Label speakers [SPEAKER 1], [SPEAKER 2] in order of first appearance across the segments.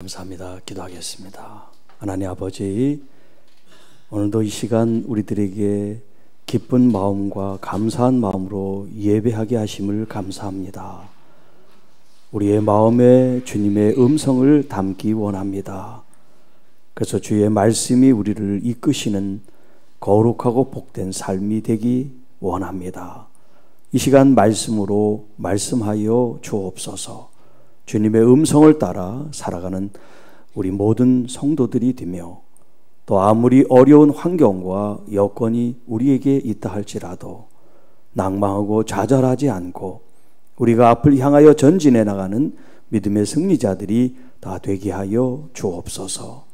[SPEAKER 1] 감사합니다. 기도하겠습니다. 하나님 아버지, 오늘도 이 시간 우리들에게 기쁜 마음과 감사한 마음으로 예배하게 하심을 감사합니다. 우리의 마음에 주님의 음성을 담기 원합니다. 그래서 주의 말씀이 우리를 이끄시는 거룩하고 복된 삶이 되기 원합니다. 이 시간 말씀으로 말씀하여 주옵소서. 주님의 음성을 따라 살아가는 우리 모든 성도들이 되며, 또 아무리 어려운 환경과 여건이 우리에게 있다 할지라도 낭망하고 좌절하지 않고 우리가 앞을 향하여 전진해 나가는 믿음의 승리자들이 다 되게 하여 주옵소서.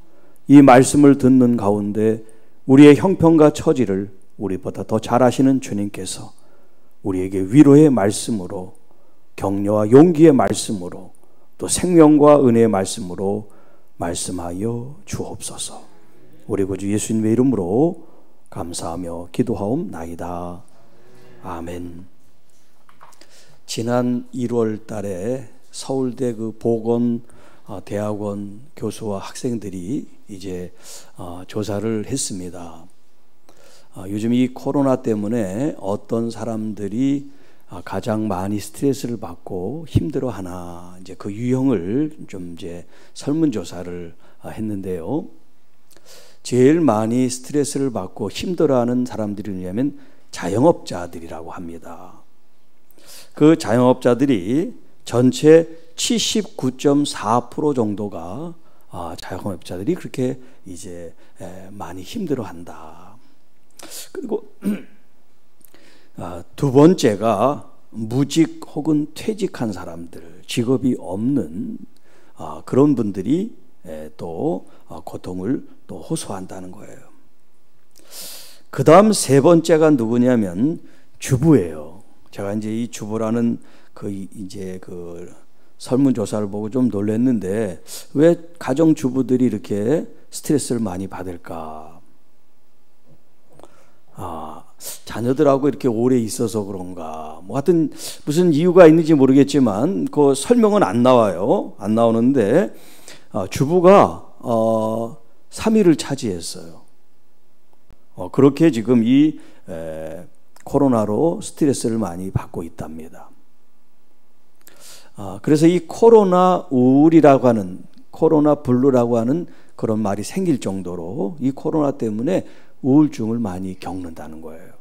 [SPEAKER 1] 이 말씀을 듣는 가운데 우리의 형편과 처지를 우리보다 더 잘 아시는 주님께서 우리에게 위로의 말씀으로, 격려와 용기의 말씀으로, 또 생명과 은혜의 말씀으로 말씀하여 주옵소서. 우리 구주 예수님의 이름으로 감사하며 기도하옵나이다. 아멘. 지난 1월 달에 서울대 그 보건대학원 교수와 학생들이 이제 조사를 했습니다. 요즘 이 코로나 때문에 어떤 사람들이 가장 많이 스트레스를 받고 힘들어하나, 이제 그 유형을 좀 이제 설문조사를 했는데요. 제일 많이 스트레스를 받고 힘들어하는 사람들이 누구냐면 자영업자들이라고 합니다. 그 자영업자들이 전체 79.4% 정도가 자영업자들이 그렇게 이제 많이 힘들어한다. 그리고 두 번째가 무직 혹은 퇴직한 사람들, 직업이 없는 그런 분들이 또 고통을 또 호소한다는 거예요. 그 다음 세 번째가 누구냐면 주부예요. 제가 이제 이 주부라는 그 설문조사를 보고 좀 놀랐는데, 왜 가정주부들이 이렇게 스트레스를 많이 받을까? 자녀들하고 이렇게 오래 있어서 그런가, 뭐 하여튼 무슨 이유가 있는지 모르겠지만 그 설명은 안 나와요. 안 나오는데 주부가 3위를 차지했어요. 그렇게 지금 이 코로나로 스트레스를 많이 받고 있답니다. 그래서 이 코로나 우울이라고 하는, 코로나 블루라고 하는 그런 말이 생길 정도로 이 코로나 때문에 우울증을 많이 겪는다는 거예요.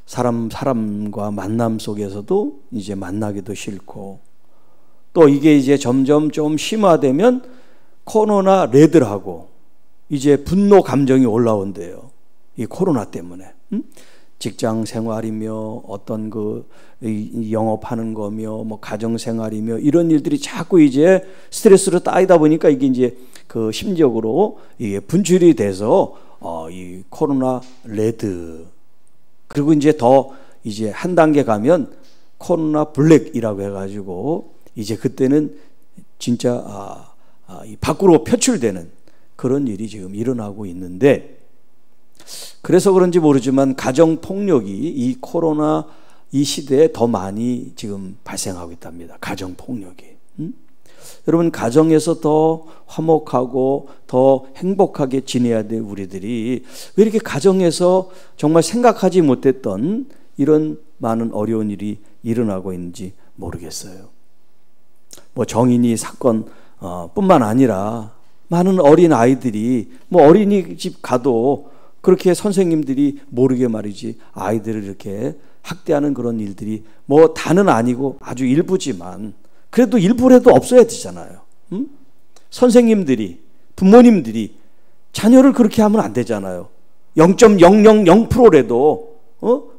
[SPEAKER 1] 사람과 만남 속에서도 이제 만나기도 싫고, 또 이게 이제 점점 좀 심화되면 코로나 레드라고 이제 분노 감정이 올라온대요. 이 코로나 때문에. 직장 생활이며 어떤 그 영업하는 거며 뭐 가정 생활이며 이런 일들이 자꾸 이제 스트레스로 쌓이다 보니까 이게 이제 그 심적으로 이게 분출이 돼서 이 코로나 레드, 그리고 이제 더 이제 한 단계 가면 코로나 블랙이라고 해가지고 이제 그때는 진짜 이 밖으로 표출되는 그런 일이 지금 일어나고 있는데, 그래서 그런지 모르지만 가정폭력이 이 코로나 이 시대에 더 많이 지금 발생하고 있답니다. 가정폭력이. 여러분, 가정에서 더 화목하고 더 행복하게 지내야 될 우리들이 왜 이렇게 가정에서 정말 생각하지 못했던 이런 많은 어려운 일이 일어나고 있는지 모르겠어요. 뭐 정인이 사건 뿐만 아니라 많은 어린 아이들이 뭐 어린이집 가도 그렇게 선생님들이 모르게 말이지 아이들을 이렇게 학대하는 그런 일들이 뭐 다는 아니고 아주 일부지만 그래도 일부라도 없어야 되잖아요. 선생님들이, 부모님들이 자녀를 그렇게 하면 안 되잖아요. 0.000%라도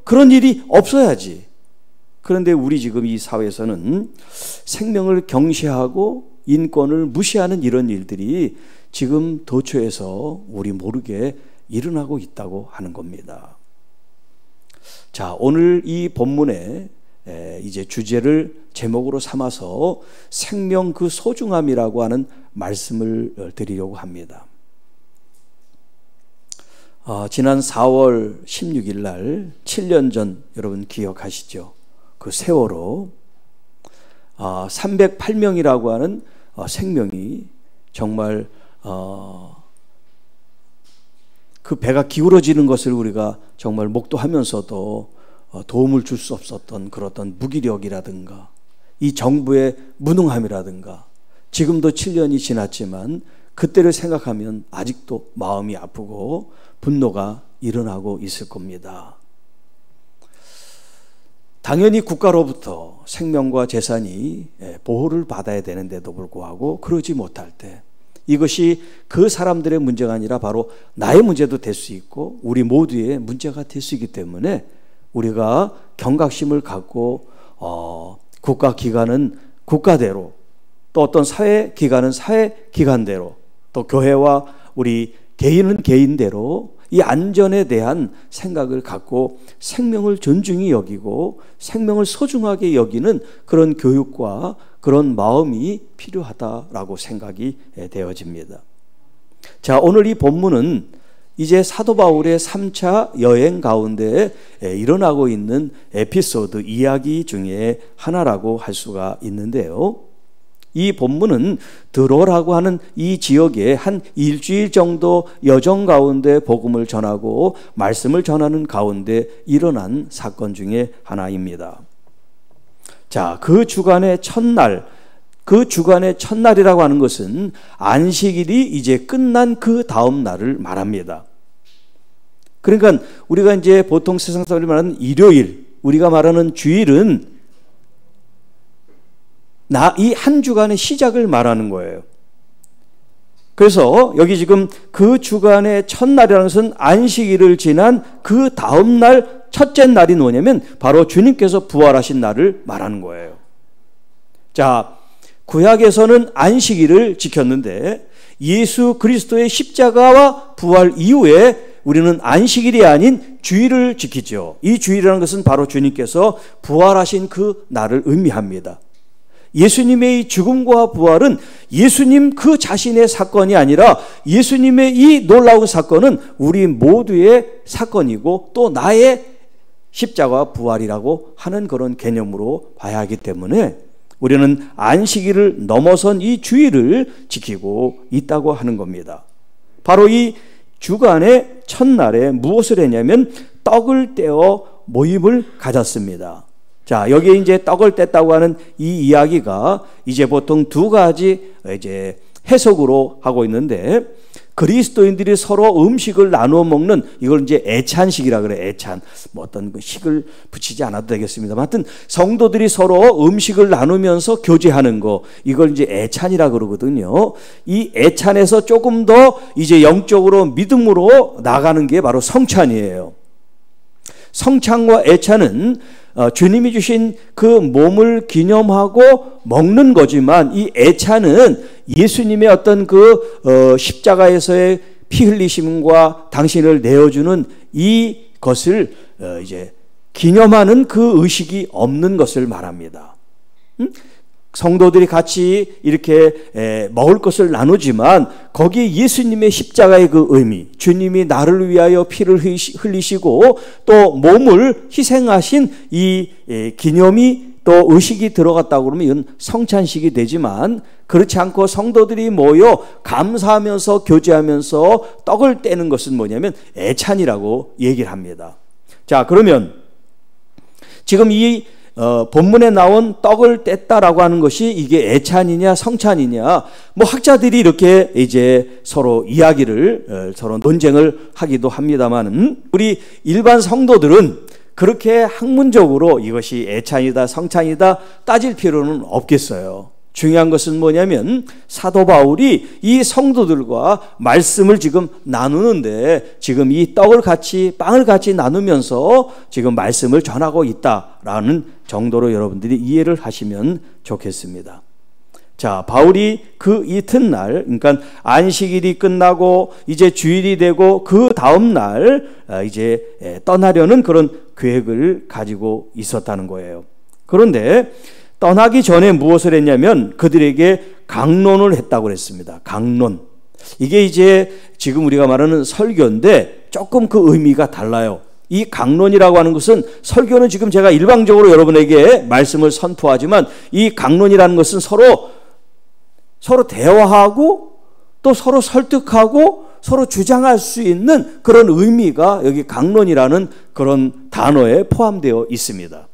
[SPEAKER 1] 그런 일이 없어야지. 그런데 우리 지금 이 사회에서는 생명을 경시하고 인권을 무시하는 이런 일들이 지금 도처에서 우리 모르게 일어나고 있다고 하는 겁니다. 자, 오늘 이 본문에 이제 주제를 제목으로 삼아서 생명 그 소중함이라고 하는 말씀을 드리려고 합니다. 지난 4월 16일 날 7년 전 여러분 기억하시죠? 그 세월호 308명이라고 하는 생명이 정말 그 배가 기울어지는 것을 우리가 정말 목도하면서도 도움을 줄 수 없었던 그런 무기력이라든가 이 정부의 무능함이라든가 지금도 7년이 지났지만 그때를 생각하면 아직도 마음이 아프고 분노가 일어나고 있을 겁니다. 당연히 국가로부터 생명과 재산이 보호를 받아야 되는데도 불구하고 그러지 못할 때 이것이 그 사람들의 문제가 아니라 바로 나의 문제도 될 수 있고 우리 모두의 문제가 될 수 있기 때문에 우리가 경각심을 갖고 국가기관은 국가대로 또 어떤 사회기관은 사회기관대로 또 교회와 우리 개인은 개인대로 이 안전에 대한 생각을 갖고 생명을 존중히 여기고 생명을 소중하게 여기는 그런 교육과 그런 마음이 필요하다라고 생각이 되어집니다. 자, 오늘 이 본문은 이제 사도 바울의 3차 여행 가운데 일어나고 있는 에피소드 이야기 중에 하나라고 할 수가 있는데요. 이 본문은 드로라고 하는 이 지역에 한 일주일 정도 여정 가운데 복음을 전하고 말씀을 전하는 가운데 일어난 사건 중에 하나입니다. 자, 그 주간의 첫날이라고 하는 것은 안식일이 이제 끝난 그 다음 날을 말합니다. 그러니까 우리가 이제 보통 세상 사람들이 말하는 일요일, 우리가 말하는 주일은 이 한 주간의 시작을 말하는 거예요. 그래서 여기 지금 그 주간의 첫날이라는 것은 안식일을 지난 그 다음 날 첫째 날이 뭐냐면 바로 주님께서 부활하신 날을 말하는 거예요. 자, 구약에서는 안식일을 지켰는데 예수 그리스도의 십자가와 부활 이후에 우리는 안식일이 아닌 주일을 지키죠. 이 주일이라는 것은 바로 주님께서 부활하신 그 날을 의미합니다. 예수님의 이 죽음과 부활은 예수님 그 자신의 사건이 아니라 예수님의 이 놀라운 사건은 우리 모두의 사건이고 또 나의 십자가 부활이라고 하는 그런 개념으로 봐야 하기 때문에 우리는 안식일을 넘어선 이 주일을 지키고 있다고 하는 겁니다. 바로 이 주간의 첫날에 무엇을 했냐면 떡을 떼어 모임을 가졌습니다. 자, 여기에 이제 떡을 뗐다고 하는 이 이야기가 이제 보통 두 가지 이제 해석으로 하고 있는데 그리스도인들이 서로 음식을 나누어 먹는 이걸 이제 애찬식이라 그래. 애찬. 뭐 어떤 식을 붙이지 않아도 되겠습니다. 하여튼 성도들이 서로 음식을 나누면서 교제하는 거 이걸 이제 애찬이라 그러거든요. 이 애찬에서 조금 더 이제 영적으로 믿음으로 나가는 게 바로 성찬이에요. 성찬과 애찬은 주님이 주신 그 몸을 기념하고 먹는 거지만 이 애찬은 예수님의 어떤 그 십자가에서의 피 흘리심과 당신을 내어주는 이것을 이제 기념하는 그 의식이 없는 것을 말합니다. 성도들이 같이 이렇게 먹을 것을 나누지만 거기에 예수님의 십자가의 그 의미, 주님이 나를 위하여 피를 흘리시고 또 몸을 희생하신 이 기념이 또 의식이 들어갔다고 그러면 이건 성찬식이 되지만 그렇지 않고 성도들이 모여 감사하면서 교제하면서 떡을 떼는 것은 뭐냐면 애찬이라고 얘기를 합니다. 자, 그러면 지금 이 본문에 나온 떡을 뗐다라고 하는 것이 이게 애찬이냐 성찬이냐 뭐 학자들이 이렇게 이제 서로 이야기를 서로 논쟁을 하기도 합니다만 우리 일반 성도들은 그렇게 학문적으로 이것이 애찬이다 성찬이다 따질 필요는 없겠어요. 중요한 것은 뭐냐면 사도 바울이 이 성도들과 말씀을 지금 나누는데 지금 이 떡을 같이 빵을 같이 나누면서 지금 말씀을 전하고 있다라는 정도로 여러분들이 이해를 하시면 좋겠습니다. 자, 바울이 그 이튿날 그러니까 안식일이 끝나고 이제 주일이 되고 그 다음 날 이제 떠나려는 그런 계획을 가지고 있었다는 거예요. 그런데 떠나기 전에 무엇을 했냐면 그들에게 강론을 했다고 그랬습니다. 강론. 이게 이제 지금 우리가 말하는 설교인데 조금 그 의미가 달라요. 이 강론이라고 하는 것은 설교는 지금 제가 일방적으로 여러분에게 말씀을 선포하지만 이 강론이라는 것은 서로 서로 대화하고 또 서로 설득하고 서로 주장할 수 있는 그런 의미가 여기 강론이라는 그런 단어에 포함되어 있습니다.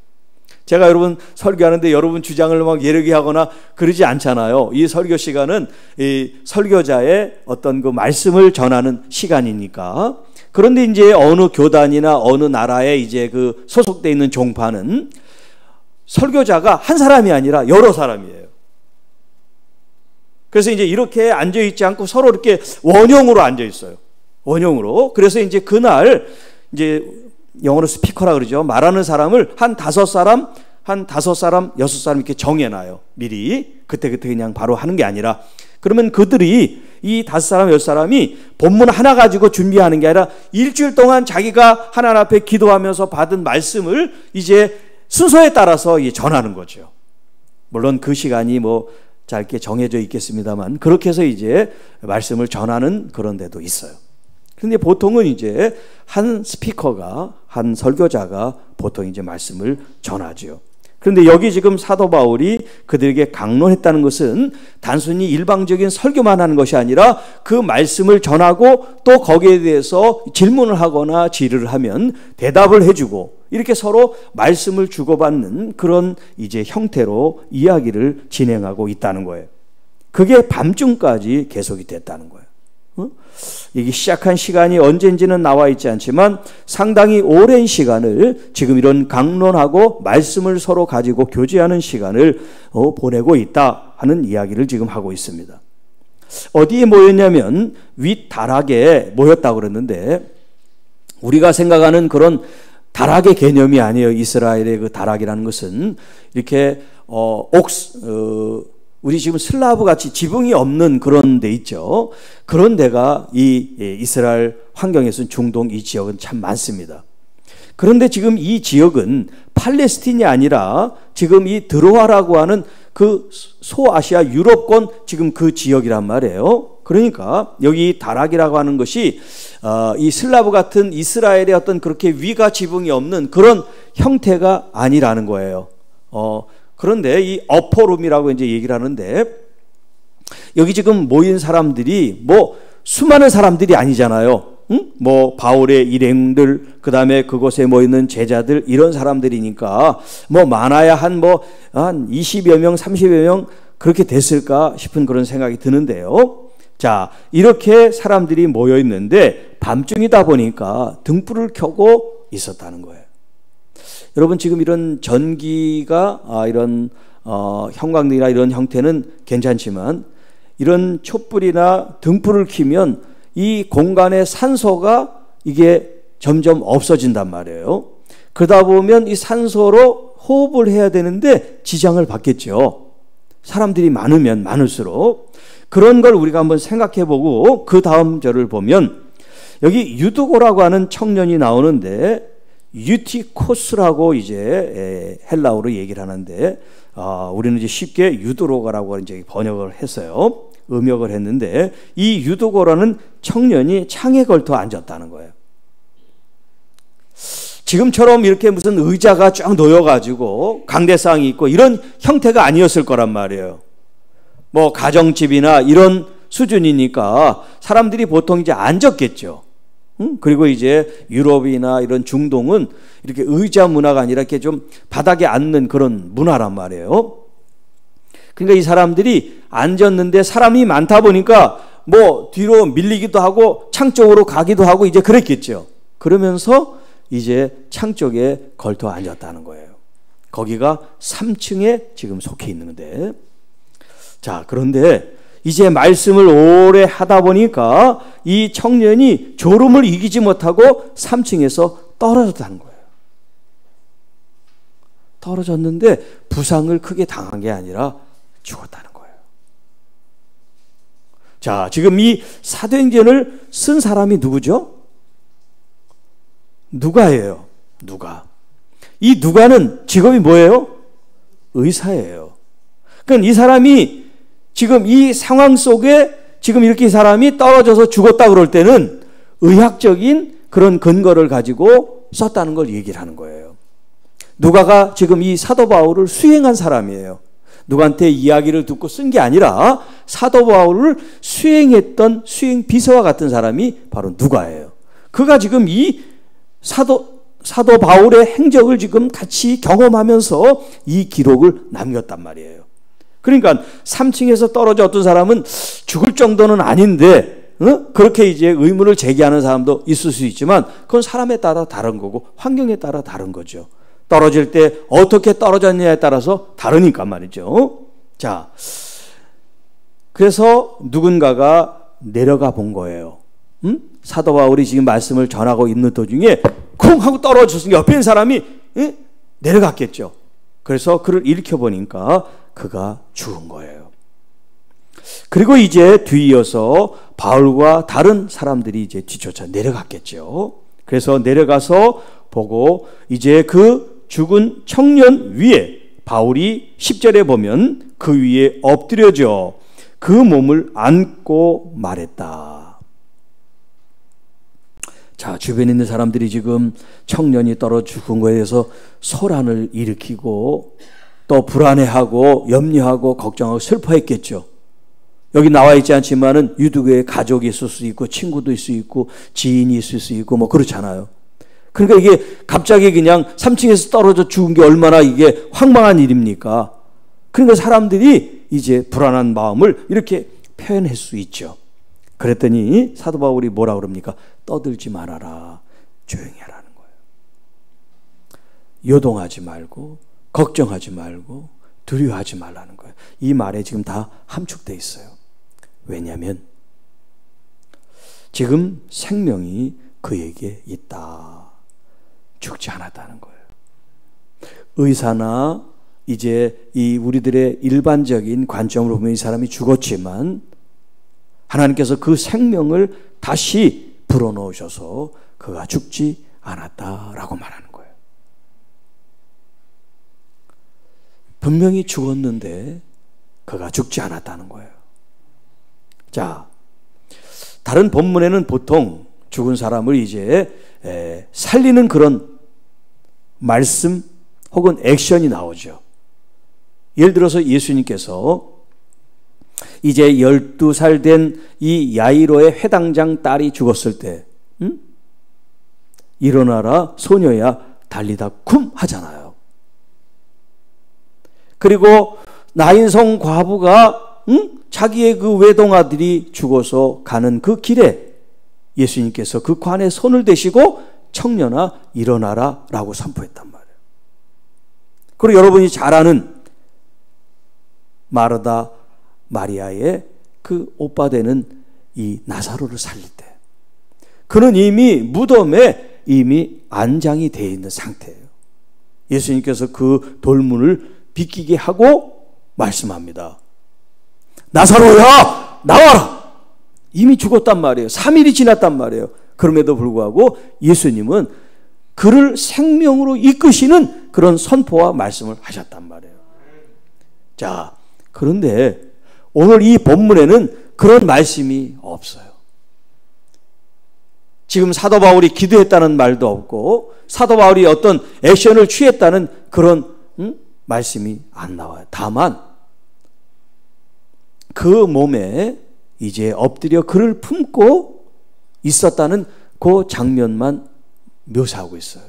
[SPEAKER 1] 제가 여러분 설교하는데 여러분 주장을 막 예르기하거나 그러지 않잖아요. 이 설교 시간은 이 설교자의 어떤 그 말씀을 전하는 시간이니까. 그런데 이제 어느 교단이나 어느 나라에 이제 그 소속되어 있는 종파는 설교자가 한 사람이 아니라 여러 사람이에요. 그래서 이제 이렇게 앉아 있지 않고 서로 이렇게 원형으로 앉아 있어요. 원형으로. 그래서 이제 그날 이제 영어로 스피커라 그러죠. 말하는 사람을 한 5사람, 6사람 이렇게 정해놔요. 미리. 그때 그냥 바로 하는 게 아니라. 그러면 그들이 이 5사람, 10사람이 본문 하나 가지고 준비하는 게 아니라 일주일 동안 자기가 하나님 앞에 기도하면서 받은 말씀을 이제 순서에 따라서 전하는 거죠. 물론 그 시간이 뭐 짧게 정해져 있겠습니다만 그렇게 해서 이제 말씀을 전하는 그런 데도 있어요. 그런데 보통은 이제 한 스피커가, 한 설교자가 보통 이제 말씀을 전하죠. 그런데 여기 지금 사도 바울이 그들에게 강론했다는 것은 단순히 일방적인 설교만 하는 것이 아니라 그 말씀을 전하고 또 거기에 대해서 질문을 하거나 질의를 하면 대답을 해주고 이렇게 서로 말씀을 주고받는 그런 이제 형태로 이야기를 진행하고 있다는 거예요. 그게 밤중까지 계속이 됐다는 거예요. 이게 시작한 시간이 언젠지는 나와 있지 않지만 상당히 오랜 시간을 지금 이런 강론하고 말씀을 서로 가지고 교제하는 시간을 보내고 있다 하는 이야기를 지금 하고 있습니다. 어디에 모였냐면 윗다락에 모였다고 그랬는데 우리가 생각하는 그런 다락의 개념이 아니에요. 이스라엘의 그 다락이라는 것은 이렇게 우리 지금 슬라브 같이 지붕이 없는 그런 데 있죠. 그런 데가 이 이스라엘 환경에서는 중동 이 지역은 참 많습니다. 그런데 지금 이 지역은 팔레스틴이 아니라 지금 이 드로아라고 하는 그 소아시아 유럽권 지금 그 지역이란 말이에요. 그러니까 여기 다락이라고 하는 것이 이 슬라브 같은 이스라엘의 어떤 그렇게 위가 지붕이 없는 그런 형태가 아니라는 거예요. 그런데 이 어퍼룸이라고 이제 얘기를 하는데 여기 지금 모인 사람들이 뭐 수많은 사람들이 아니잖아요. 응? 뭐 바울의 일행들 그 다음에 그곳에 모이는 제자들 이런 사람들이니까 뭐 많아야 한 20여 명 30여 명 그렇게 됐을까 싶은 그런 생각이 드는데요. 자, 이렇게 사람들이 모여 있는데 밤중이다 보니까 등불을 켜고 있었다는 거예요. 여러분 지금 이런 전기가 이런 형광등이나 이런 형태는 괜찮지만 이런 촛불이나 등불을 켜면 이 공간의 산소가 이게 점점 없어진단 말이에요. 그러다 보면 이 산소로 호흡을 해야 되는데 지장을 받겠죠. 사람들이 많으면 많을수록. 그런 걸 우리가 한번 생각해 보고 그 다음 절을 보면 여기 유두고라고 하는 청년이 나오는데 유티코스라고 이제 헬라어로 얘기를 하는데 우리는 이제 쉽게 유두로가라고 이제 번역을 했어요. 음역을 했는데 이 유두고라는 청년이 창에 걸터 앉았다는 거예요. 지금처럼 이렇게 무슨 의자가 쫙 놓여가지고 강대상이 있고 이런 형태가 아니었을 거란 말이에요. 뭐 가정집이나 이런 수준이니까 사람들이 보통 이제 앉았겠죠. 그리고 이제 유럽이나 이런 중동은 이렇게 의자 문화가 아니라 이렇게 좀 바닥에 앉는 그런 문화란 말이에요. 그러니까 이 사람들이 앉았는데 사람이 많다 보니까 뭐 뒤로 밀리기도 하고 창 쪽으로 가기도 하고 이제 그랬겠죠. 그러면서 이제 창 쪽에 걸터 앉았다는 거예요. 거기가 3층에 지금 속해 있는데, 자, 그런데 이제 말씀을 오래 하다 보니까 이 청년이 졸음을 이기지 못하고 3층에서 떨어졌다는 거예요. 떨어졌는데 부상을 크게 당한 게 아니라 죽었다는 거예요. 자, 지금 이 사도행전을 쓴 사람이 누구죠? 누가예요. 누가. 이 누가는 직업이 뭐예요? 의사예요. 그러니까 이 사람이 지금 이 상황 속에 지금 이렇게 이 사람이 떨어져서 죽었다 그럴 때는 의학적인 그런 근거를 가지고 썼다는 걸 얘기를 하는 거예요. 누가가 지금 이 사도 바울을 수행한 사람이에요. 누구한테 이야기를 듣고 쓴 게 아니라 사도 바울을 수행했던 수행 비서와 같은 사람이 바로 누가예요. 그가 지금 이 사도 바울의 행적을 지금 같이 경험하면서 이 기록을 남겼단 말이에요. 그러니까 3층에서 떨어져 어떤 사람은 죽을 정도는 아닌데 그렇게 이제 의문을 제기하는 사람도 있을 수 있지만 그건 사람에 따라 다른 거고 환경에 따라 다른 거죠. 떨어질 때 어떻게 떨어졌냐에 따라서 다르니까 말이죠. 자, 그래서 누군가가 내려가 본 거예요. 사도 바울이 지금 말씀을 전하고 있는 도중에 쿵 하고 떨어졌으니까 옆에 있는 사람이 내려갔겠죠. 그래서 그를 일으켜보니까 그가 죽은 거예요. 그리고 이제 뒤이어서 바울과 다른 사람들이 이제 뒤쫓아 내려갔겠죠. 그래서 내려가서 보고 이제 그 죽은 청년 위에 바울이 10절에 보면 그 위에 엎드려져 그 몸을 안고 말했다. 자, 주변에 있는 사람들이 지금 청년이 떨어 죽은 거에 대해서 소란을 일으키고 또 불안해하고 염려하고 걱정하고 슬퍼했겠죠. 여기 나와 있지 않지만은 유두교에 가족이 있을 수 있고 친구도 있을 수 있고 지인이 있을 수 있고 뭐 그렇잖아요. 그러니까 이게 갑자기 그냥 3층에서 떨어져 죽은 게 얼마나 이게 황망한 일입니까? 그러니까 사람들이 이제 불안한 마음을 이렇게 표현할 수 있죠. 그랬더니 사도 바울이 뭐라 그럽니까? 떠들지 말아라. 조용히 하라는 거예요. 요동하지 말고 걱정하지 말고 두려워하지 말라는 거예요. 이 말에 지금 다 함축되어 있어요. 왜냐하면 지금 생명이 그에게 있다. 죽지 않았다는 거예요. 의사나 이제 이 우리들의 일반적인 관점으로 보면 이 사람이 죽었지만 하나님께서 그 생명을 다시 불어넣으셔서 그가 죽지 않았다라고 말하는 거예요. 분명히 죽었는데 그가 죽지 않았다는 거예요. 자, 다른 본문에는 보통 죽은 사람을 이제 살리는 그런 말씀 혹은 액션이 나오죠. 예를 들어서 예수님께서 이제 12살 된 이 야이로의 회당장 딸이 죽었을 때 일어나라 소녀야 달리다 쿰 하잖아요. 그리고 나인성 과부가 자기의 그 외동아들이 죽어서 가는 그 길에 예수님께서 그 관에 손을 대시고 청년아 일어나라 라고 선포했단 말이에요. 그리고 여러분이 잘 아는 마르다 마리아의 그 오빠 되는 이 나사로를 살릴 때 그는 이미 무덤에 이미 안장이 되어 있는 상태예요. 예수님께서 그 돌문을 비키게 하고 말씀합니다. 나사로야 나와라. 이미 죽었단 말이에요. 3일이 지났단 말이에요. 그럼에도 불구하고 예수님은 그를 생명으로 이끄시는 그런 선포와 말씀을 하셨단 말이에요. 자, 그런데 오늘 이 본문에는 그런 말씀이 없어요. 지금 사도 바울이 기도했다는 말도 없고 사도 바울이 어떤 액션을 취했다는 그런 말씀이 안 나와요. 다만 그 몸에 이제 엎드려 그를 품고 있었다는 그 장면만 묘사하고 있어요.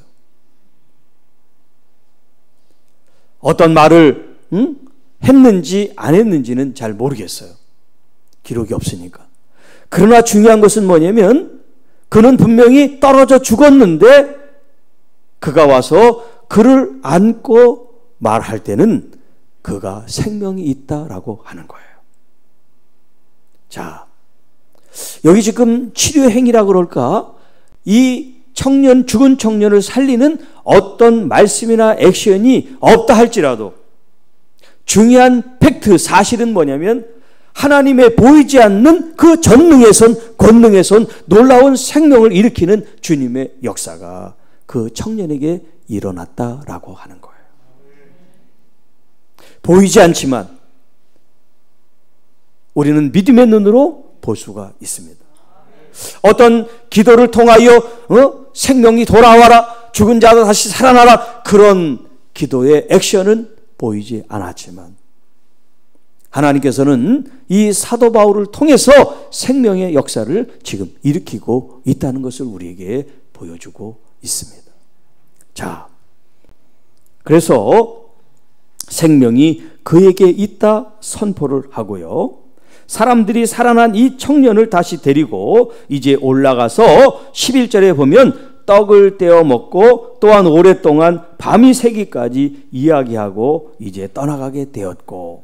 [SPEAKER 1] 어떤 말을 했는지 안 했는지는 잘 모르겠어요. 기록이 없으니까. 그러나 중요한 것은 뭐냐면 그는 분명히 떨어져 죽었는데 그가 와서 그를 안고 말할 때는 그가 생명이 있다라고 하는 거예요. 자, 여기 지금 치료행위라 그럴까? 이 청년, 죽은 청년을 살리는 어떤 말씀이나 액션이 없다 할지라도 중요한 팩트, 사실은 뭐냐면 하나님의 보이지 않는 그 전능에선, 권능에선 놀라운 생명을 일으키는 주님의 역사가 그 청년에게 일어났다라고 하는 거예요. 보이지 않지만 우리는 믿음의 눈으로 볼 수가 있습니다. 어떤 기도를 통하여 생명이 돌아와라, 죽은 자도 다시 살아나라, 그런 기도의 액션은 보이지 않았지만 하나님께서는 이 사도 바울을 통해서 생명의 역사를 지금 일으키고 있다는 것을 우리에게 보여주고 있습니다. 자, 그래서 생명이 그에게 있다 선포를 하고요. 사람들이 살아난 이 청년을 다시 데리고 이제 올라가서 11절에 보면 떡을 떼어 먹고 또한 오랫동안 밤이 새기까지 이야기하고 이제 떠나가게 되었고,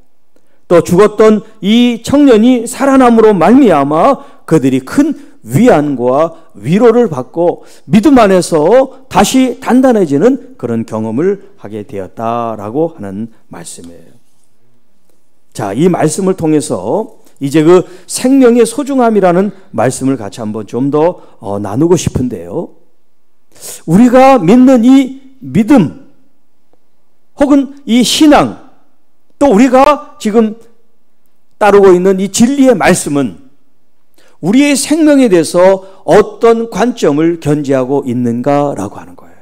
[SPEAKER 1] 또 죽었던 이 청년이 살아남으로 말미암아 그들이 큰 위안과 위로를 받고 믿음 안에서 다시 단단해지는 그런 경험을 하게 되었다라고 하는 말씀이에요. 자, 이 말씀을 통해서 이제 그 생명의 소중함이라는 말씀을 같이 한번 좀 더 나누고 싶은데요. 우리가 믿는 이 믿음 혹은 이 신앙, 또 우리가 지금 따르고 있는 이 진리의 말씀은 우리의 생명에 대해서 어떤 관점을 견지하고 있는가라고 하는 거예요.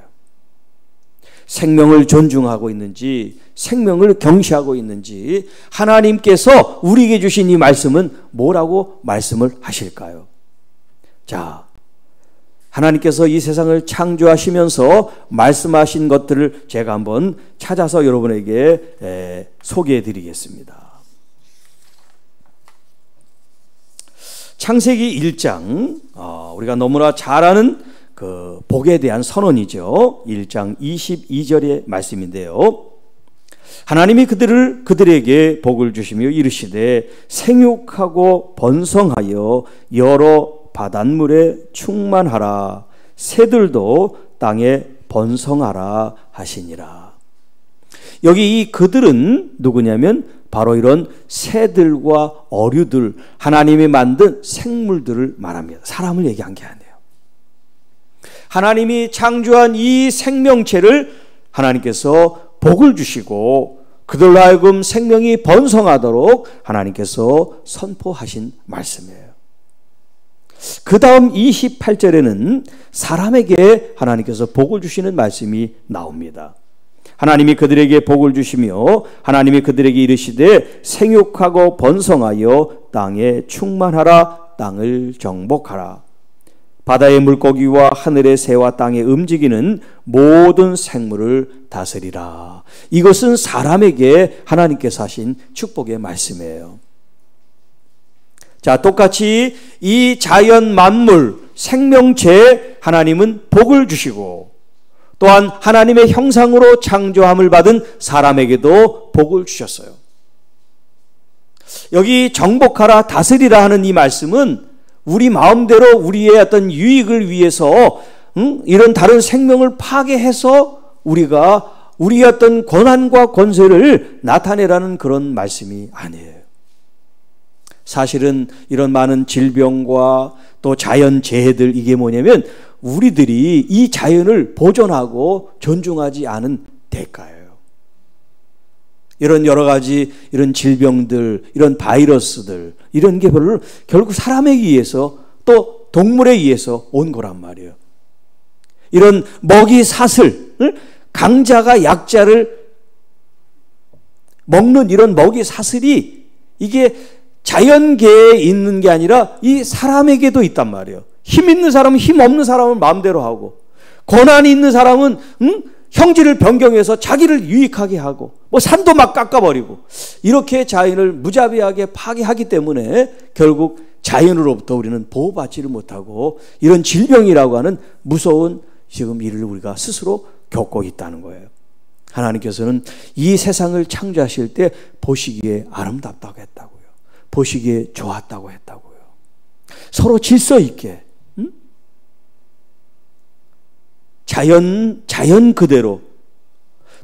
[SPEAKER 1] 생명을 존중하고 있는지, 생명을 경시하고 있는지, 하나님께서 우리에게 주신 이 말씀은 뭐라고 말씀을 하실까요? 자, 하나님께서 이 세상을 창조하시면서 말씀하신 것들을 제가 한번 찾아서 여러분에게 소개해 드리겠습니다. 창세기 1장, 우리가 너무나 잘 아는 그 복에 대한 선언이죠. 1장 22절의 말씀인데요. 하나님이 그들에게 복을 주시며 이르시되 생육하고 번성하여 여러 바닷물에 충만하라, 새들도 땅에 번성하라 하시니라. 여기 이 그들은 누구냐면 바로 이런 새들과 어류들, 하나님이 만든 생물들을 말합니다. 사람을 얘기한 게 아니에요. 하나님이 창조한 이 생명체를 하나님께서 복을 주시고 그들로 하여금 생명이 번성하도록 하나님께서 선포하신 말씀이에요. 그 다음 28절에는 사람에게 하나님께서 복을 주시는 말씀이 나옵니다. 하나님이 그들에게 복을 주시며 하나님이 그들에게 이르시되 생육하고 번성하여 땅에 충만하라, 땅을 정복하라. 바다의 물고기와 하늘의 새와 땅에 움직이는 모든 생물을 다스리라. 이것은 사람에게 하나님께서 하신 축복의 말씀이에요. 자, 똑같이 이 자연 만물, 생명체에 하나님은 복을 주시고 또한 하나님의 형상으로 창조함을 받은 사람에게도 복을 주셨어요. 여기 정복하라, 다스리라 하는 이 말씀은 우리 마음대로 우리의 어떤 유익을 위해서 이런 다른 생명을 파괴해서 우리가 우리의 어떤 권한과 권세를 나타내라는 그런 말씀이 아니에요. 사실은 이런 많은 질병과 또 자연재해들, 이게 뭐냐면 우리들이 이 자연을 보존하고 존중하지 않은 대가예요. 이런 여러 가지 이런 질병들, 이런 바이러스들, 이런 게 결국 사람에 의해서 또 동물에 의해서 온 거란 말이에요. 이런 먹이 사슬, 강자가 약자를 먹는 이런 먹이 사슬이 이게 자연계에 있는 게 아니라 이 사람에게도 있단 말이에요. 힘 있는 사람은 힘 없는 사람은 마음대로 하고, 권한이 있는 사람은 형질을 변경해서 자기를 유익하게 하고, 뭐 산도 막 깎아버리고, 이렇게 자연을 무자비하게 파괴하기 때문에 결국 자연으로부터 우리는 보호받지를 못하고 이런 질병이라고 하는 무서운 지금 일을 우리가 스스로 겪고 있다는 거예요. 하나님께서는 이 세상을 창조하실 때 보시기에 아름답다고 했다고요. 보시기에 좋았다고 했다고요. 서로 질서 있게, 자연 그대로,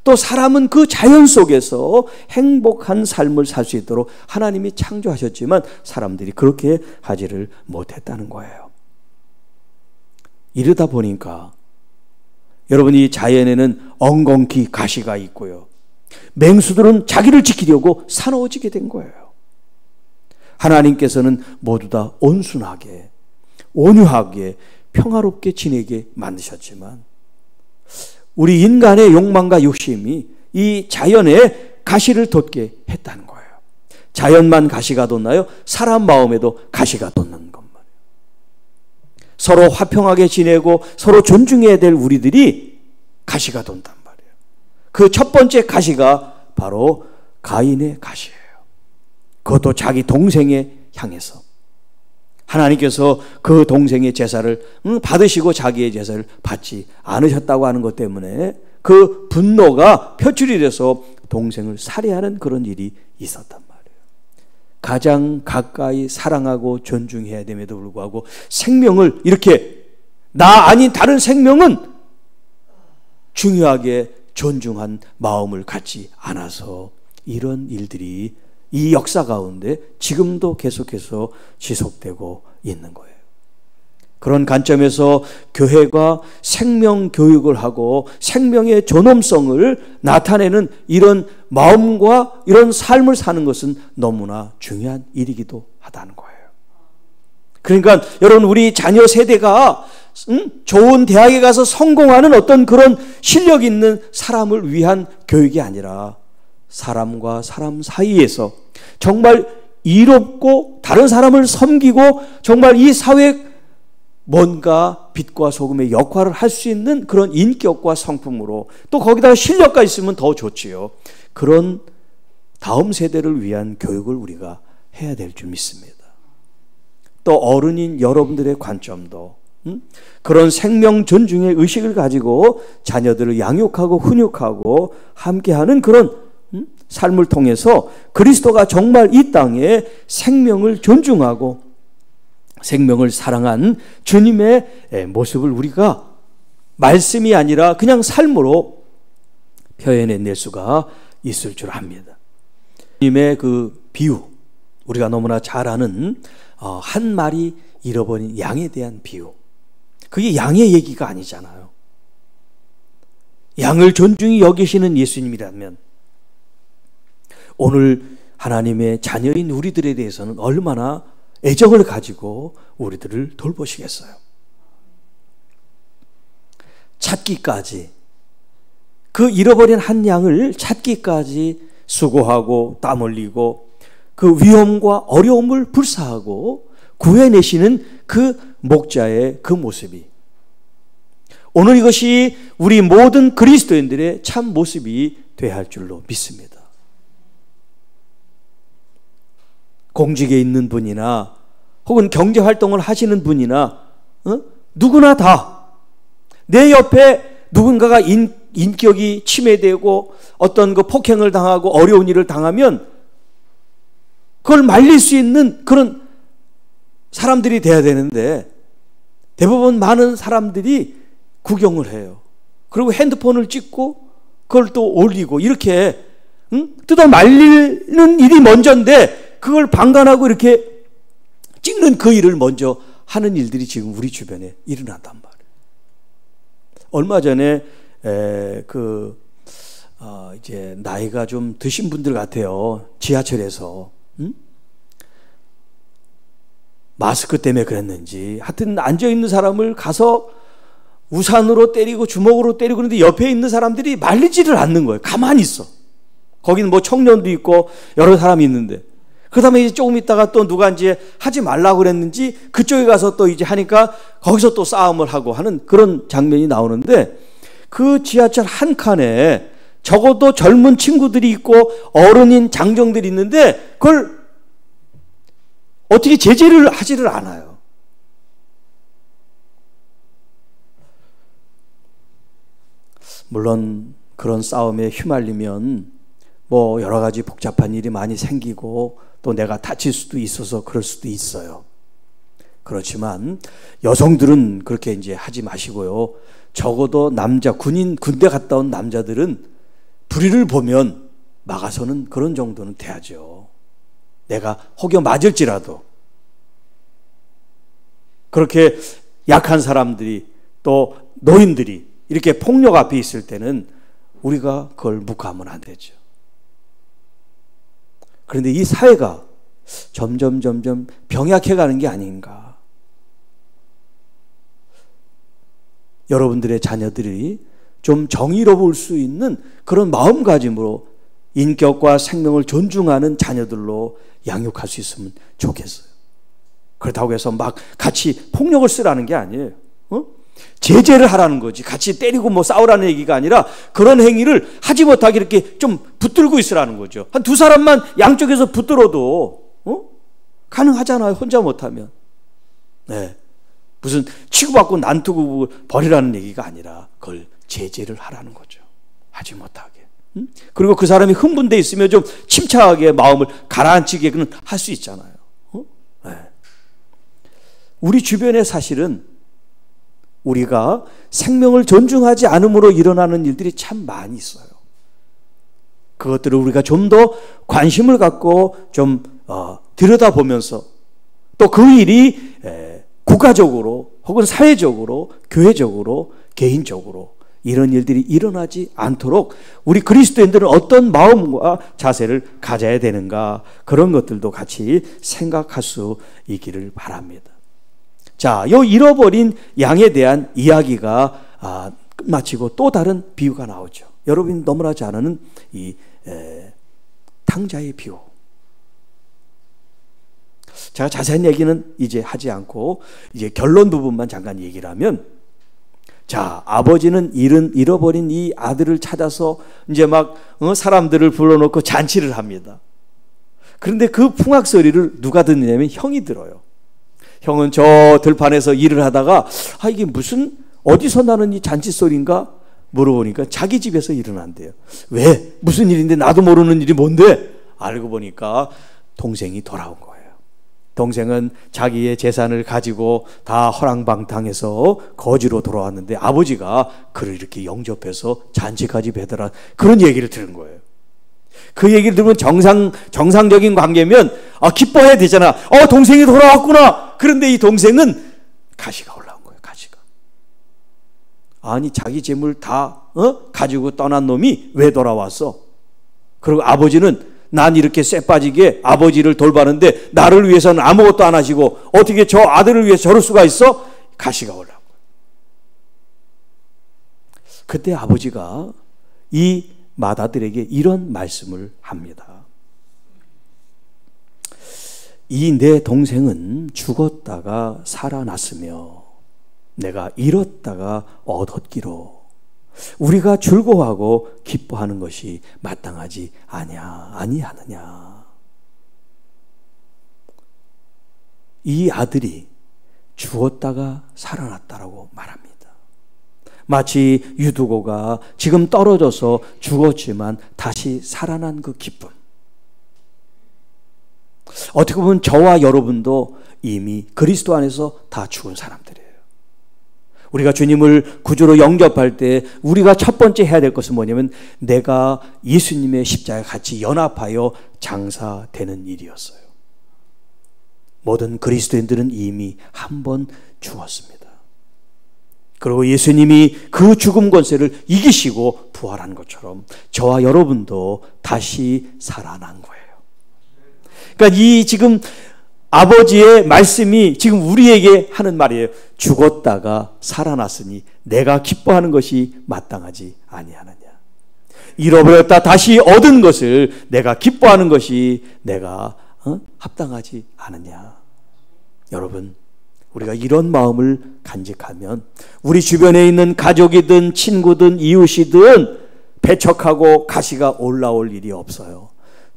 [SPEAKER 1] 또 사람은 그 자연 속에서 행복한 삶을 살 수 있도록 하나님이 창조하셨지만 사람들이 그렇게 하지를 못했다는 거예요. 이러다 보니까 여러분, 이 자연에는 엉겅퀴 가시가 있고요, 맹수들은 자기를 지키려고 사나워지게 된 거예요. 하나님께서는 모두 다 온순하게, 온유하게, 평화롭게 지내게 만드셨지만 우리 인간의 욕망과 욕심이 이 자연에 가시를 돋게 했다는 거예요. 자연만 가시가 돋나요? 사람 마음에도 가시가 돋는 것 말이에요. 서로 화평하게 지내고 서로 존중해야 될 우리들이 가시가 돈단 말이에요. 그 첫 번째 가시가 바로 가인의 가시예요. 그것도 자기 동생에 향해서. 하나님께서 그 동생의 제사를 받으시고 자기의 제사를 받지 않으셨다고 하는 것 때문에 그 분노가 표출이 돼서 동생을 살해하는 그런 일이 있었단 말이에요. 가장 가까이 사랑하고 존중해야 됨에도 불구하고 생명을 이렇게 나 아닌 다른 생명은 중요하게 존중한 마음을 갖지 않아서 이런 일들이 이 역사 가운데 지금도 계속해서 지속되고 있는 거예요. 그런 관점에서 교회가 생명 교육을 하고 생명의 존엄성을 나타내는 이런 마음과 이런 삶을 사는 것은 너무나 중요한 일이기도 하다는 거예요. 그러니까 여러분, 우리 자녀 세대가 좋은 대학에 가서 성공하는 어떤 그런 실력 있는 사람을 위한 교육이 아니라 사람과 사람 사이에서 정말 이롭고 다른 사람을 섬기고 정말 이 사회에 뭔가 빛과 소금의 역할을 할 수 있는 그런 인격과 성품으로, 또 거기다가 실력가 있으면 더 좋지요. 그런 다음 세대를 위한 교육을 우리가 해야 될 줄 믿습니다. 또 어른인 여러분들의 관점도 그런 생명 존중의 의식을 가지고 자녀들을 양육하고 훈육하고 함께하는 그런 삶을 통해서 그리스도가 정말 이 땅에 생명을 존중하고 생명을 사랑한 주님의 모습을 우리가 말씀이 아니라 그냥 삶으로 표현해낼 수가 있을 줄 압니다. 주님의 그 비유, 우리가 너무나 잘 아는 한 마리 잃어버린 양에 대한 비유, 그게 양의 얘기가 아니잖아요. 양을 존중히 여기시는 예수님이라면 오늘 하나님의 자녀인 우리들에 대해서는 얼마나 애정을 가지고 우리들을 돌보시겠어요. 찾기까지, 그 잃어버린 한 양을 찾기까지 수고하고 땀 흘리고 그 위험과 어려움을 불사하고 구해내시는 그 목자의 그 모습이, 오늘 이것이 우리 모든 그리스도인들의 참 모습이 되어야 할 줄로 믿습니다. 공직에 있는 분이나 혹은 경제활동을 하시는 분이나 누구나 다 내 옆에 누군가가 인격이 침해되고 어떤 그 폭행을 당하고 어려운 일을 당하면 그걸 말릴 수 있는 그런 사람들이 돼야 되는데, 대부분 많은 사람들이 구경을 해요. 그리고 핸드폰을 찍고 그걸 또 올리고 이렇게 뜯어 말리는 일이 먼저인데 그걸 방관하고 이렇게 찍는 그 일을 먼저 하는 일들이 지금 우리 주변에 일어난단 말이에요. 얼마 전에 이제 나이가 좀 드신 분들 같아요. 지하철에서 마스크 때문에 그랬는지 하여튼 앉아있는 사람을 가서 우산으로 때리고 주먹으로 때리고, 그런데 옆에 있는 사람들이 말리지를 않는 거예요. 가만히 있어. 거기는 뭐 청년도 있고 여러 사람이 있는데, 그 다음에 이제 조금 있다가 또 누가 이제 하지 말라고 그랬는지 그쪽에 가서 또 이제 하니까 거기서 또 싸움을 하고 하는 그런 장면이 나오는데, 그 지하철 한 칸에 적어도 젊은 친구들이 있고 어른인 장정들이 있는데 그걸 어떻게 제재를 하지를 않아요. 물론 그런 싸움에 휘말리면 뭐 여러 가지 복잡한 일이 많이 생기고 또 내가 다칠 수도 있어서 그럴 수도 있어요. 그렇지만 여성들은 그렇게 이제 하지 마시고요. 적어도 남자, 군대 갔다 온 남자들은 불의를 보면 막아서는 그런 정도는 돼야죠. 내가 혹여 맞을지라도. 그렇게 약한 사람들이 또 노인들이 이렇게 폭력 앞에 있을 때는 우리가 그걸 묵과하면 안 되죠. 그런데 이 사회가 점점 병약해가는 게 아닌가. 여러분들의 자녀들이 좀 정의로울 수 있는 그런 마음가짐으로 인격과 생명을 존중하는 자녀들로 양육할 수 있으면 좋겠어요. 그렇다고 해서 막 같이 폭력을 쓰라는 게 아니에요. 제재를 하라는 거지. 같이 때리고 뭐 싸우라는 얘기가 아니라 그런 행위를 하지 못하게 이렇게 좀 붙들고 있으라는 거죠. 한 두 사람만 양쪽에서 붙들어도 가능하잖아요. 혼자 못하면. 네. 무슨 치고받고 난투고 버리라는 얘기가 아니라 그걸 제재를 하라는 거죠. 하지 못하게. 그리고 그 사람이 흥분돼 있으면 좀 침착하게 마음을 가라앉히게는 할 수 있잖아요. 네. 우리 주변에 사실은 우리가 생명을 존중하지 않음으로 일어나는 일들이 참 많이 있어요. 그것들을 우리가 좀 더 관심을 갖고 좀 들여다보면서 또 그 일이 국가적으로 혹은 사회적으로 교회적으로 개인적으로 이런 일들이 일어나지 않도록 우리 그리스도인들은 어떤 마음과 자세를 가져야 되는가, 그런 것들도 같이 생각할 수 있기를 바랍니다. 자, 이 잃어버린 양에 대한 이야기가 끝마치고 또 다른 비유가 나오죠. 여러분이 너무나 잘 아는 이 탕자의 비유. 제가 자세한 얘기는 이제 하지 않고 이제 결론 부분만 잠깐 얘기를 하면, 자, 아버지는 잃어버린 이 아들을 찾아서 이제 막 사람들을 불러놓고 잔치를 합니다. 그런데 그 풍악 소리를 누가 듣느냐면 형이 들어요. 형은 저 들판에서 일을 하다가 이게 무슨 어디서 나는 이 잔치 소리인가 물어보니까 자기 집에서 일어난대요. 왜? 무슨 일인데 나도 모르는 일이 뭔데? 알고 보니까 동생이 돌아온 거예요. 동생은 자기의 재산을 가지고 다 허랑방탕해서 거지로 돌아왔는데 아버지가 그를 이렇게 영접해서 잔치까지 배달한 그런 얘기를 들은 거예요. 그 얘기를 들으면 정상적인 관계면 기뻐해야 되잖아. 동생이 돌아왔구나. 그런데 이 동생은 가시가 올라온 거예요. 가시가. 아니, 자기 재물 다 가지고 떠난 놈이 왜 돌아왔어? 그리고 아버지는 난 이렇게 쎄 빠지게 아버지를 돌봤는데 나를 위해서는 아무것도 안 하시고 어떻게 저 아들을 위해서 저럴 수가 있어? 가시가 올라온 거예요. 그때 아버지가 이 맏아들에게 이런 말씀을 합니다. 이 내 동생은 죽었다가 살아났으며 내가 잃었다가 얻었기로 우리가 즐거워하고 기뻐하는 것이 마땅하지 아니하느냐. 이 아들이 죽었다가 살아났다라고 말합니다. 마치 유두고가 지금 떨어져서 죽었지만 다시 살아난 그 기쁨. 어떻게 보면 저와 여러분도 이미 그리스도 안에서 다 죽은 사람들이에요. 우리가 주님을 구주로 영접할 때 우리가 첫 번째 해야 될 것은 뭐냐면 내가 예수님의 십자가에 같이 연합하여 장사되는 일이었어요. 모든 그리스도인들은 이미 한 번 죽었습니다. 그리고 예수님이 그 죽음 권세를 이기시고 부활한 것처럼 저와 여러분도 다시 살아난 거예요. 그러니까 이 지금 아버지의 말씀이 지금 우리에게 하는 말이에요. 죽었다가 살아났으니 내가 기뻐하는 것이 마땅하지 아니하느냐. 잃어버렸다 다시 얻은 것을 내가 기뻐하는 것이 내가 합당하지 않으냐. 여러분, 우리가 이런 마음을 간직하면 우리 주변에 있는 가족이든 친구든 이웃이든 배척하고 가시가 올라올 일이 없어요.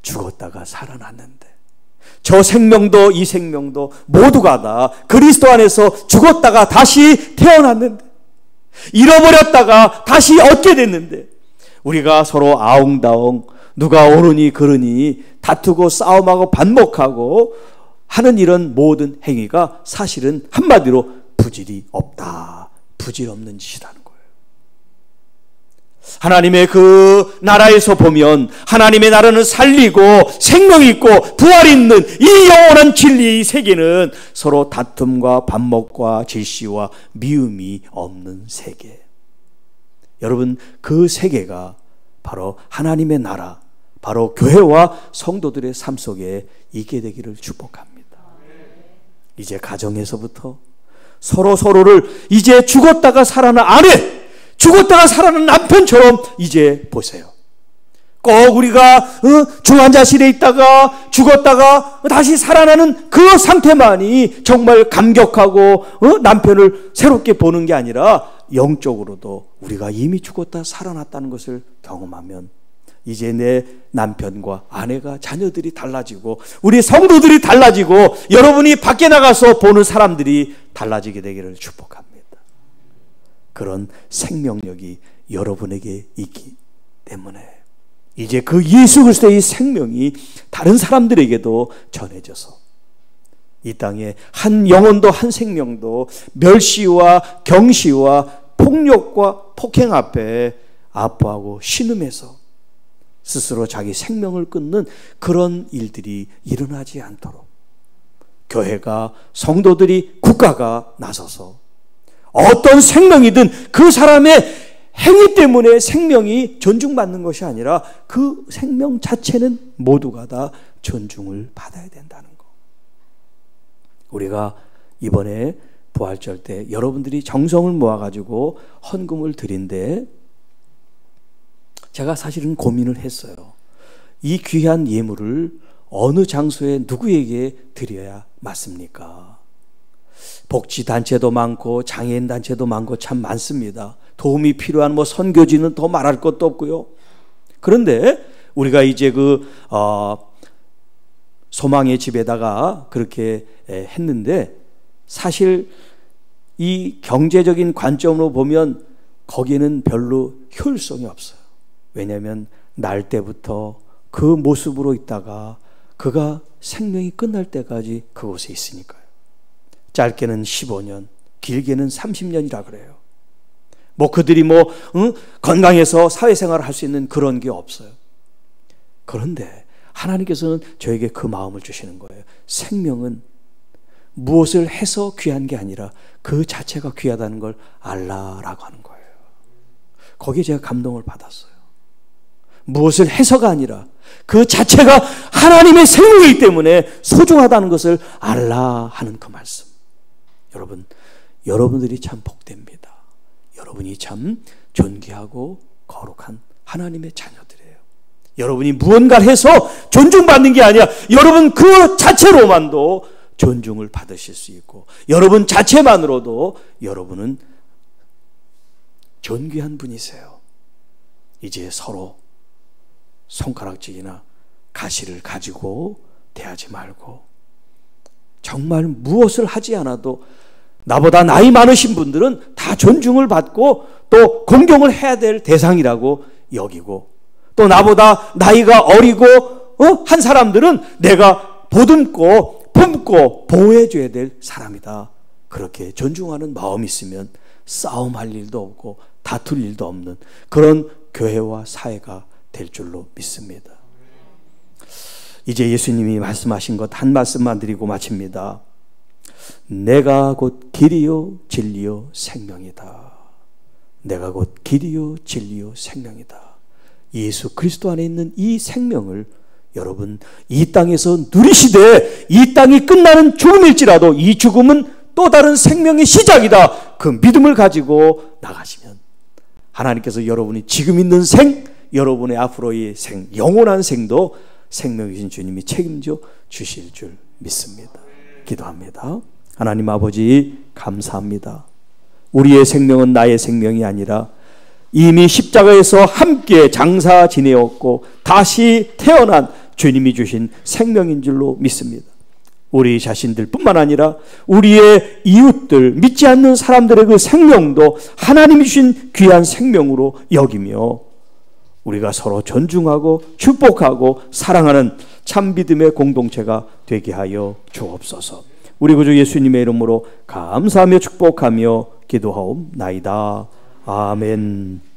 [SPEAKER 1] 죽었다가 살아났는데 저 생명도 이 생명도 모두가 다 그리스도 안에서 죽었다가 다시 태어났는데 잃어버렸다가 다시 얻게 됐는데 우리가 서로 아웅다웅 누가 옳으니 그르니 다투고 싸움하고 반목하고 하는 이런 모든 행위가 사실은 한마디로 부질이 없다. 부질 없는 짓이라는 거예요. 하나님의 그 나라에서 보면 하나님의 나라는 살리고 생명이 있고 부활이 있는 이 영원한 진리의 세계는 서로 다툼과 반목과 질시와 미움이 없는 세계. 여러분, 그 세계가 바로 하나님의 나라, 바로 교회와 성도들의 삶 속에 있게 되기를 축복합니다. 이제 가정에서부터 서로를 이제 죽었다가 살아난 아내, 죽었다가 살아난 남편처럼 이제 보세요. 꼭 우리가 중환자실에 있다가 죽었다가 다시 살아나는 그 상태만이 정말 감격하고 남편을 새롭게 보는 게 아니라 영적으로도 우리가 이미 죽었다 살아났다는 것을 경험하면 이제 내 남편과 아내가 자녀들이 달라지고 우리 성도들이 달라지고 여러분이 밖에 나가서 보는 사람들이 달라지게 되기를 축복합니다. 그런 생명력이 여러분에게 있기 때문에 이제 그 예수 그리스도의 생명이 다른 사람들에게도 전해져서 이 땅에 한 영혼도 한 생명도 멸시와 경시와 폭력과 폭행 앞에 아파하고 신음해서 스스로 자기 생명을 끊는 그런 일들이 일어나지 않도록 교회가, 성도들이, 국가가 나서서 어떤 생명이든 그 사람의 행위 때문에 생명이 존중받는 것이 아니라 그 생명 자체는 모두가 다 존중을 받아야 된다는 것. 우리가 이번에 부활절 때 여러분들이 정성을 모아가지고 헌금을 드린데 제가 사실은 고민을 했어요. 이 귀한 예물을 어느 장소에 누구에게 드려야 맞습니까? 복지단체도 많고 장애인단체도 많고 참 많습니다. 도움이 필요한 선교지는 더 말할 것도 없고요. 그런데 우리가 이제 소망의 집에다가 그렇게 했는데 사실 이 경제적인 관점으로 보면 거기는 별로 효율성이 없어요. 왜냐하면 날 때부터 그 모습으로 있다가 그가 생명이 끝날 때까지 그곳에 있으니까요. 짧게는 15년, 길게는 30년이라 그래요. 그들이 건강해서 사회생활을 할 수 있는 그런 게 없어요. 그런데 하나님께서는 저에게 그 마음을 주시는 거예요. 생명은 무엇을 해서 귀한 게 아니라 그 자체가 귀하다는 걸 알라라고 하는 거예요. 거기에 제가 감동을 받았어요. 무엇을 해서가 아니라 그 자체가 하나님의 생명이기 때문에 소중하다는 것을 알라 하는 그 말씀. 여러분, 여러분들이 참 복됩니다. 여러분이 참 존귀하고 거룩한 하나님의 자녀들이에요. 여러분이 무언가를 해서 존중받는 게 아니라 여러분 그 자체로만도 존중을 받으실 수 있고 여러분 자체만으로도 여러분은 존귀한 분이세요. 이제 서로 손가락질이나 가시를 가지고 대하지 말고 정말 무엇을 하지 않아도 나보다 나이 많으신 분들은 다 존중을 받고 또 공경을 해야 될 대상이라고 여기고 또 나보다 나이가 어리고 한 사람들은 내가 보듬고 품고 보호해줘야 될 사람이다. 그렇게 존중하는 마음이 있으면 싸움할 일도 없고 다툴 일도 없는 그런 교회와 사회가 될 줄로 믿습니다. 이제 예수님이 말씀하신 것 한 말씀만 드리고 마칩니다. 내가 곧 길이요 진리요 생명이다. 내가 곧 길이요 진리요 생명이다. 예수 그리스도 안에 있는 이 생명을 여러분 이 땅에서 누리시되 이 땅이 끝나는 죽음일지라도 이 죽음은 또 다른 생명의 시작이다. 그 믿음을 가지고 나가시면 하나님께서 여러분이 지금 있는 생, 여러분의 앞으로의 생, 영원한 생도 생명이신 주님이 책임져 주실 줄 믿습니다. 기도합니다. 하나님 아버지 감사합니다. 우리의 생명은 나의 생명이 아니라 이미 십자가에서 함께 장사 지내었고 다시 태어난 주님이 주신 생명인 줄로 믿습니다. 우리 자신들 뿐만 아니라 우리의 이웃들, 믿지 않는 사람들의 그 생명도 하나님이 주신 귀한 생명으로 여기며 우리가 서로 존중하고 축복하고 사랑하는 참 믿음의 공동체가 되게 하여 주옵소서. 우리 구주 예수님의 이름으로 감사하며 축복하며 기도하옵나이다. 아멘.